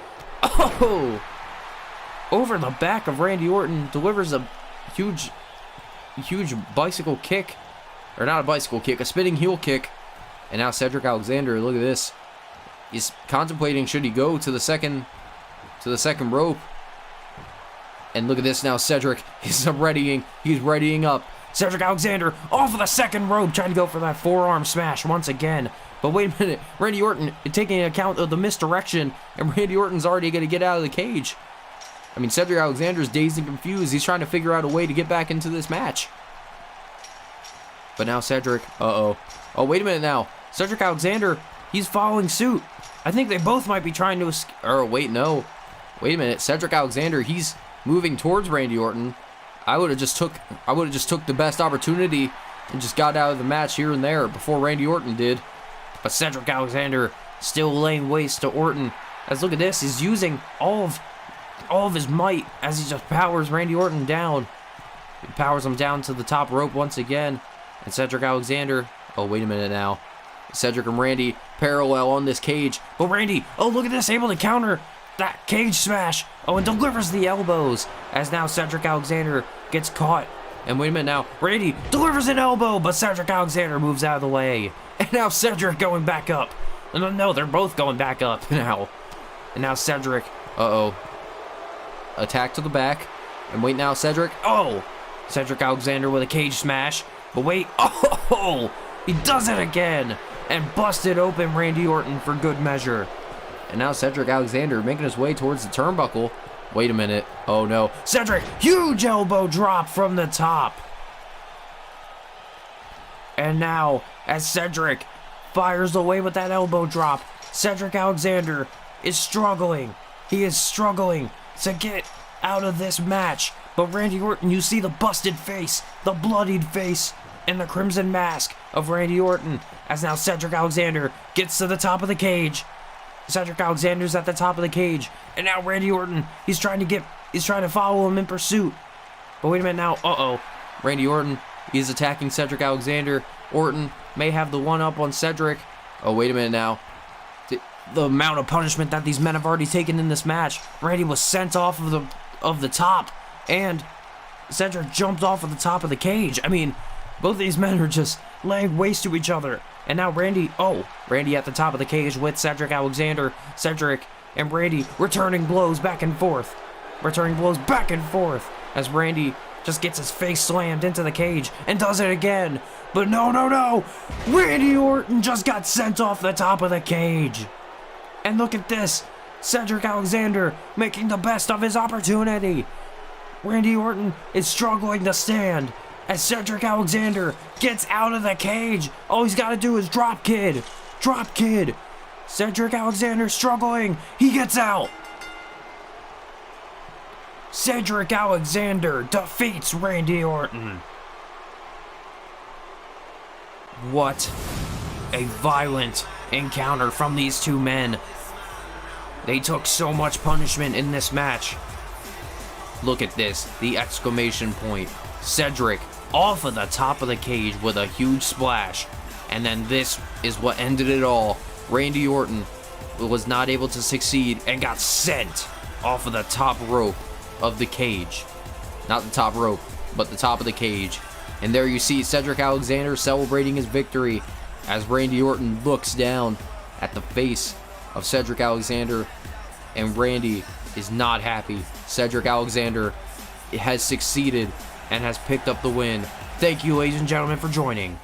the back of Randy Orton, delivers a huge bicycle kick. Or not a bicycle kick, a spinning heel kick. And now Cedric Alexander, look at this. He's contemplating, should he go to the second rope. And look at this now, Cedric is readying up. Cedric Alexander off of the second rope, trying to go for that forearm smash once again. But wait a minute, Randy Orton taking account of the misdirection, and Randy Orton's already going to get out of the cage. I mean, Cedric Alexander's dazed and confused. He's trying to figure out a way to get back into this match. But now Cedric, oh, wait a minute now. Cedric Alexander, he's following suit. I think they both might be trying to wait a minute. Cedric Alexander, he's moving towards Randy Orton. I would have just took the best opportunity and just got out of the match here and there before Randy Orton did. But Cedric Alexander still laying waste to Orton. As look at this, he's using all of his might as he just powers Randy Orton down. He powers him down to the top rope once again. And Cedric Alexander, oh wait a minute now. Cedric and Randy parallel on this cage. But Randy, oh look at this, able to counter that cage smash. Oh, and delivers the elbows. As now Cedric Alexander gets caught. And wait a minute now, Randy delivers an elbow, but Cedric Alexander moves out of the way. And now Cedric going back up. No, they're both going back up now. And now Cedric, attack to the back. And wait now, Cedric, Cedric Alexander with a cage smash. But wait, he does it again. And busted open Randy Orton for good measure. And now Cedric Alexander making his way towards the turnbuckle. Wait a minute. Oh no. Cedric, huge elbow drop from the top. And now, as Cedric fires away with that elbow drop, Cedric Alexander is struggling. He is struggling to get out of this match. But Randy Orton, you see the busted face, the bloodied face, and the crimson mask of Randy Orton. As now Cedric Alexander gets to the top of the cage. Cedric Alexander's at the top of the cage. And now Randy Orton, he's trying to follow him in pursuit. But wait a minute now, Randy Orton is attacking Cedric Alexander. Orton may have the one-up on Cedric. Oh, wait a minute now. The amount of punishment that these men have already taken in this match. Randy was sent off of the top. And Cedric jumped off of the top of the cage. I mean, both of these men are just laying waste to each other. And now Randy at the top of the cage with Cedric Alexander. Cedric and Randy returning blows back and forth. As Randy just gets his face slammed into the cage and does it again. But no. Randy Orton just got sent off the top of the cage. And look at this. Cedric Alexander making the best of his opportunity. Randy Orton is struggling to stand as Cedric Alexander gets out of the cage. All he's got to do is drop kid. Cedric Alexander struggling. He gets out. Cedric Alexander defeats Randy Orton. What a violent encounter from these two men. They took so much punishment in this match. Look at this, the exclamation point. Cedric off of the top of the cage with a huge splash. And then this is what ended it all. Randy Orton was not able to succeed and got sent off of the top rope of the cage. Not the top rope, but the top of the cage. And there you see Cedric Alexander celebrating his victory as Randy Orton looks down at the face of Cedric Alexander, and Randy is not happy. Cedric Alexander has succeeded and has picked up the win. Thank you, ladies and gentlemen, for joining.